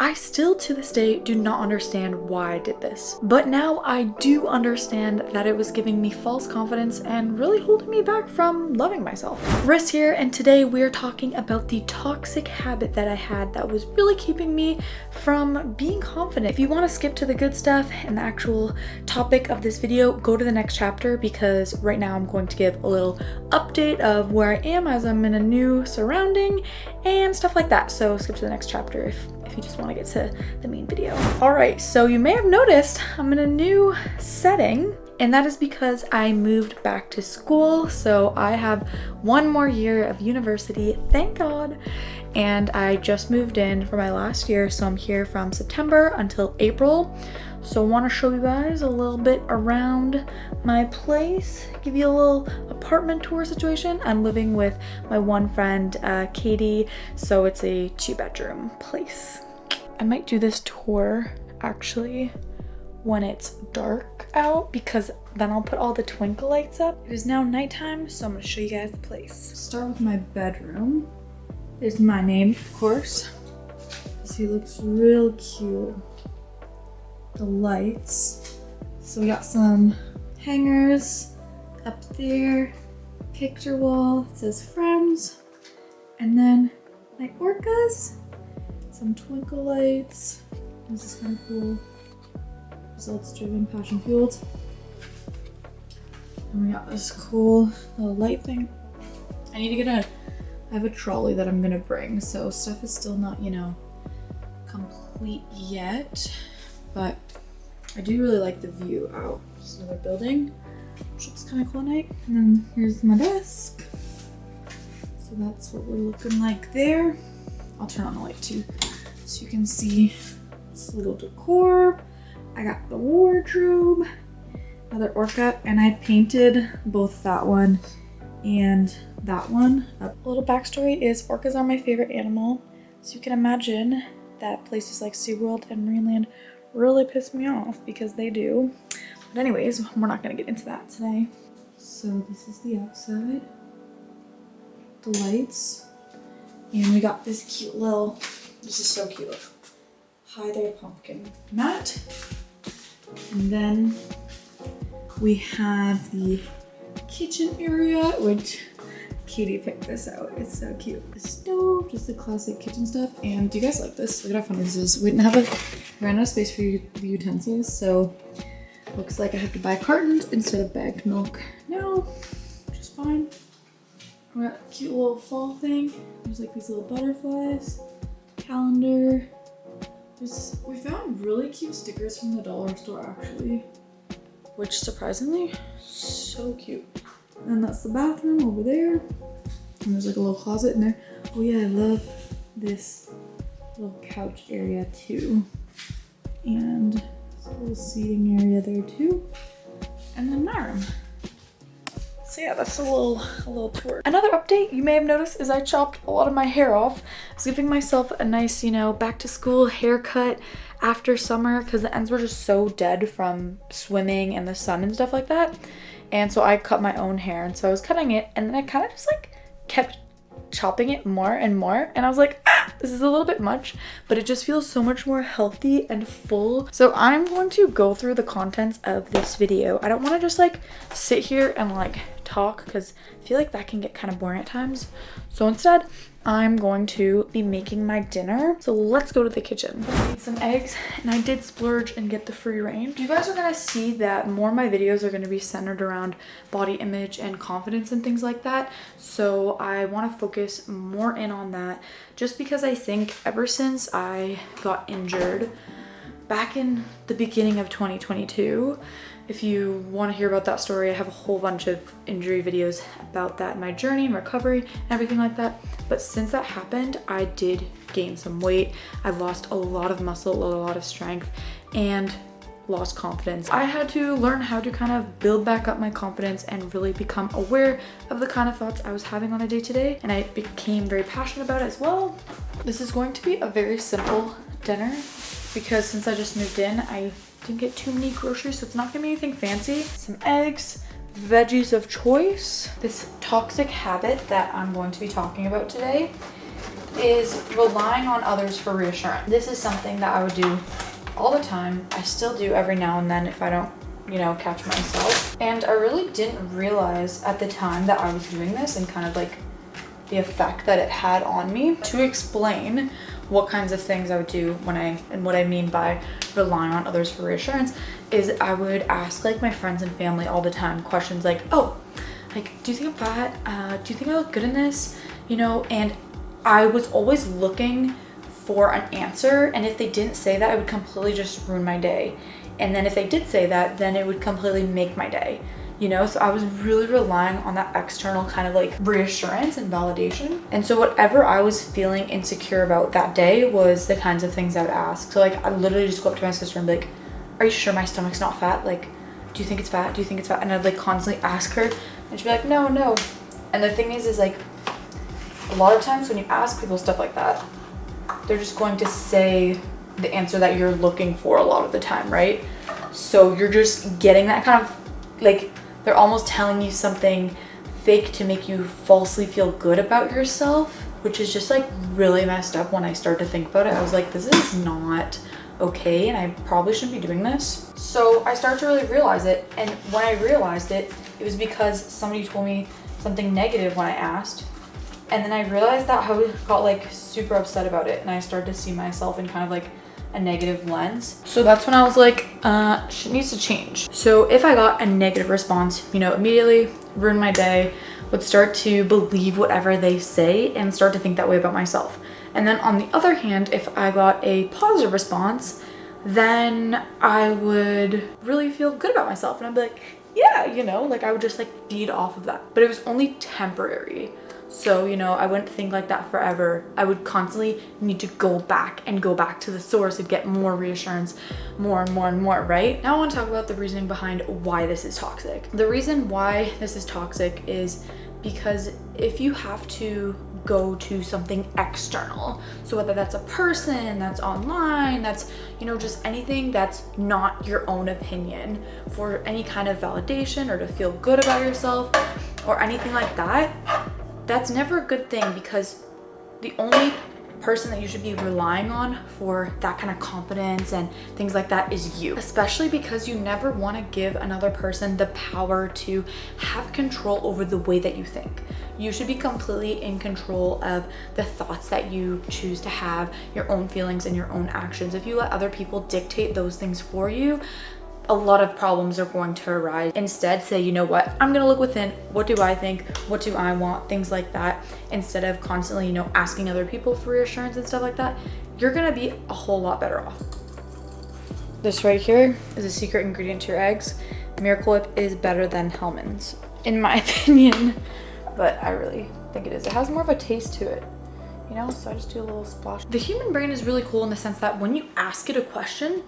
I still to this day do not understand why I did this. But now I do understand that it was giving me false confidence and really holding me back from loving myself. Riss here, and today we are talking about the toxic habit that I had that was really keeping me from being confident. If you want to skip to the good stuff and the actual topic of this video, go to the next chapter, because right now I'm going to give a little update of where I am as I'm in a new surrounding and stuff like that. So skip to the next chapter if you just want to get to the main video. All right, so you may have noticed I'm in a new setting, and that is because I moved back to school. So I have one more year of university, thank God. And I just moved in for my last year, so I'm here from September until April. So I want to show you guys a little bit around my place, give you a little apartment tour situation. I'm living with my one friend, Katie, so it's a 2-bedroom place. I might do this tour actually when it's dark out, because then I'll put all the twinkle lights up. It is now nighttime, so I'm gonna show you guys the place. Start with my bedroom. There's my name, of course. He looks real cute. The lights. So we got some hangers up there, picture wall, it says friends, and then my orcas, some twinkle lights. This is kind of cool. Results driven, passion fueled. And we got this cool little light thing. I need to get I have a trolley that I'm gonna bring, so stuff is still not, you know, complete yet, but I do really like the view out. Just another building, which looks kind of cool at night. And then here's my desk. So that's what we're looking like there. I'll turn on the light too, so you can see this little decor. I got the wardrobe, another orca, and I painted both that one and that one. A little backstory is orcas are my favorite animal. So you can imagine that places like SeaWorld and Marineland really piss me off, because they do. But anyways, we're not gonna get into that today. So this is the outside, the lights, and we got this cute little, this is so cute. Hi there, pumpkin mat. And then we have the kitchen area, which Katie picked this out. It's so cute. The stove, just the classic kitchen stuff. And do you guys like this? Look at how funny this is. We ran out of space for the utensils, so looks like I have to buy cartons instead of bagged milk now, which is fine. We got a cute little fall thing. There's like these little butterflies, calendar. We found really cute stickers from the dollar store actually, which surprisingly, so cute. And that's the bathroom over there. And there's like a little closet in there. Oh yeah, I love this little couch area too. And there's a little seating area there too. And then my room. So yeah, that's a little tour. Another update you may have noticed is I chopped a lot of my hair off. I was giving myself a nice, you know, back to school haircut after summer, because the ends were just so dead from swimming and the sun and stuff like that. And so I cut my own hair, and so I was cutting it, and then I kind of just like kept chopping it more and more, and I was like, this is a little bit much, but it just feels so much more healthy and full. So I'm going to go through the contents of this video. I don't want to just like sit here and like talk, because I feel like that can get kind of boring at times. So instead, I'm going to be making my dinner. So let's go to the kitchen. I made some eggs, and I did splurge and get the free range. You guys are gonna see that more of my videos are gonna be centered around body image and confidence and things like that. So I wanna focus more in on that, just because I think ever since I got injured back in the beginning of 2022, if you want to hear about that story, I have a whole bunch of injury videos about that, my journey and recovery and everything like that. But since that happened, I did gain some weight. I've lost a lot of muscle, a lot of strength, and lost confidence. I had to learn how to kind of build back up my confidence and really become aware of the kind of thoughts I was having on a day-to-day, and I became very passionate about it as well. This is going to be a very simple dinner, because since I just moved in, I didn't get too many groceries, so it's not gonna be anything fancy. Some eggs, veggies of choice, this toxic habit that I'm going to be talking about today, is relying on others for reassurance. This is something that I would do all the time. I still do every now and then if I don't, you know, catch myself. And I really didn't realize at the time that I was doing this and kind of like the effect that it had on me. To explain what kinds of things I would do when and what I mean by relying on others for reassurance is I would ask like my friends and family all the time questions like, oh, like, do you think I'm fat? Do you think I look good in this? You know, and I was always looking for an answer, and if they didn't say that, it would completely just ruin my day. And then if they did say that, then it would completely make my day. You know, so I was really relying on that external kind of like reassurance and validation. And so whatever I was feeling insecure about that day was the kinds of things I would ask. So like I literally just go up to my sister and be like, are you sure my stomach's not fat? Like, do you think it's fat? Do you think it's fat? And I'd like constantly ask her and she'd be like, no, no. And the thing is like a lot of times when you ask people stuff like that, they're just going to say the answer that you're looking for a lot of the time, right? So you're just getting that kind of like, they're almost telling you something fake to make you falsely feel good about yourself, which is just like really messed up. When I started to think about it, I was like, this is not okay and I probably shouldn't be doing this. So I started to really realize it, and when I realized it, it was because somebody told me something negative when I asked, and then I realized that I got like super upset about it, and I started to see myself in kind of like a negative lens. So that's when I was like, shit needs to change. So if I got a negative response, you know, immediately ruin my day, would start to believe whatever they say and start to think that way about myself. And then on the other hand, if I got a positive response, then I would really feel good about myself, and I'd be like, yeah, you know, like I would just like feed off of that. But it was only temporary. So, you know, I wouldn't think like that forever. I would constantly need to go back to the source and get more reassurance, more and more and more, right? Now I want to talk about the reasoning behind why this is toxic. The reason why this is toxic is because if you have to go to something external, so whether that's a person, that's online, that's, you know, just anything that's not your own opinion for any kind of validation or to feel good about yourself or anything like that, that's never a good thing, because the only person that you should be relying on for that kind of confidence and things like that is you. Especially because you never want to give another person the power to have control over the way that you think. You should be completely in control of the thoughts that you choose to have, your own feelings and your own actions. If you let other people dictate those things for you, a lot of problems are going to arise. Instead, say, you know what, I'm gonna look within. What do I think? What do I want? Things like that. Instead of constantly, you know, asking other people for reassurance and stuff like that, you're gonna be a whole lot better off. This right here is a secret ingredient to your eggs. Miracle Whip is better than Hellmann's, in my opinion, but I really think it is. It has more of a taste to it, you know, so I just do a little splash. The human brain is really cool in the sense that when you ask it a question,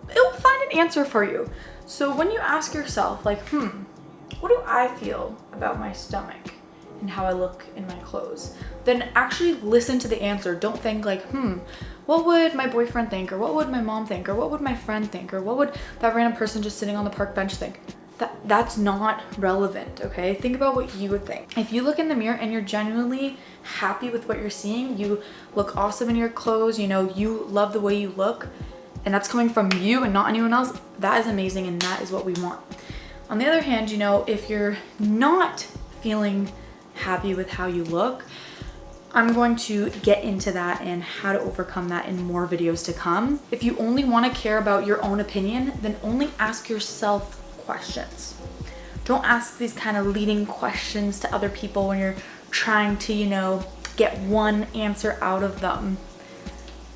it will find an answer for you. So when you ask yourself like, what do I feel about my stomach and how I look in my clothes, then actually listen to the answer. Don't think like, what would my boyfriend think, or what would my mom think, or what would my friend think, or what would that random person just sitting on the park bench think. That's not relevant, okay? Think about what you would think. If you look in the mirror and you're genuinely happy with what you're seeing, you look awesome in your clothes, you know, you love the way you look, and that's coming from you and not anyone else, that is amazing, and that is what we want. On the other hand, you know, if you're not feeling happy with how you look, I'm going to get into that and how to overcome that in more videos to come. If you only want to care about your own opinion, then only ask yourself questions. Don't ask these kind of leading questions to other people when you're trying to, you know, get one answer out of them.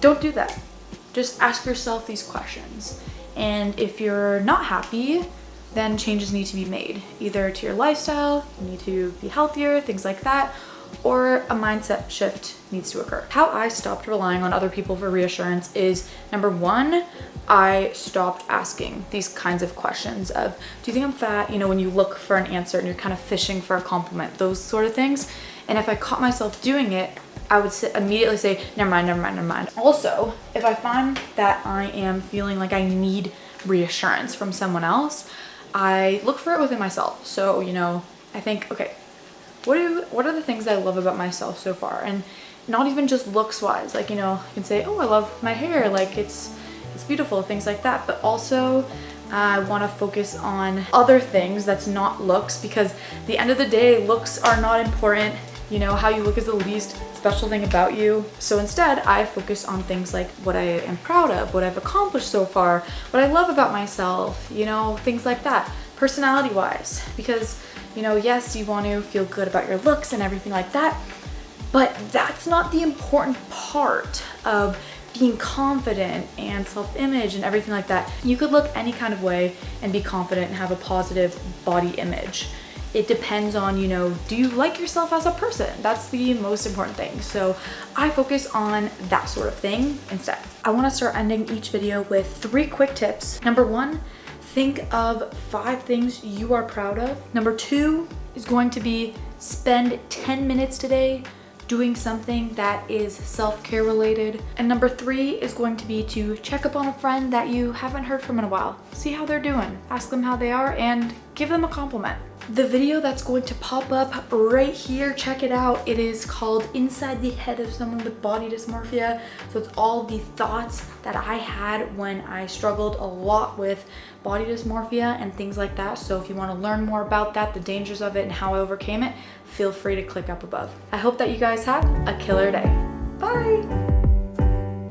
Don't do that. Just ask yourself these questions. And if you're not happy, then changes need to be made, either to your lifestyle, you need to be healthier, things like that, or a mindset shift needs to occur. How I stopped relying on other people for reassurance is, number one, I stopped asking these kinds of questions of, do you think I'm fat? You know, when you look for an answer and you're kind of fishing for a compliment, those sort of things. And if I caught myself doing it, I would immediately say, never mind, never mind, never mind. Also, if I find that I am feeling like I need reassurance from someone else, I look for it within myself. So, you know, I think, okay, what are the things I love about myself so far? And not even just looks wise, like, you know, you can say, oh, I love my hair, like it's beautiful, things like that. But also I want to focus on other things that's not looks, because at the end of the day, looks are not important. You know, how you look is the least special thing about you. So instead, I focus on things like what I am proud of, what I've accomplished so far, what I love about myself, you know, things like that, personality wise. Because, you know, yes, you want to feel good about your looks and everything like that, but that's not the important part of being confident and self-image and everything like that. You could look any kind of way and be confident and have a positive body image. It depends on, you know, do you like yourself as a person? That's the most important thing. So I focus on that sort of thing instead. I want to start ending each video with 3 quick tips. Number 1, think of 5 things you are proud of. Number 2 is going to be spend 10 minutes today doing something that is self-care related. And number 3 is going to be to check up on a friend that you haven't heard from in a while. See how they're doing, ask them how they are, and give them a compliment. The video that's going to pop up right here, check it out. It is called Inside the Head of Someone with Body Dysmorphia. So it's all the thoughts that I had when I struggled a lot with body dysmorphia and things like that. So if you want to learn more about that, the dangers of it and how I overcame it, feel free to click up above. I hope that you guys have a killer day. Bye.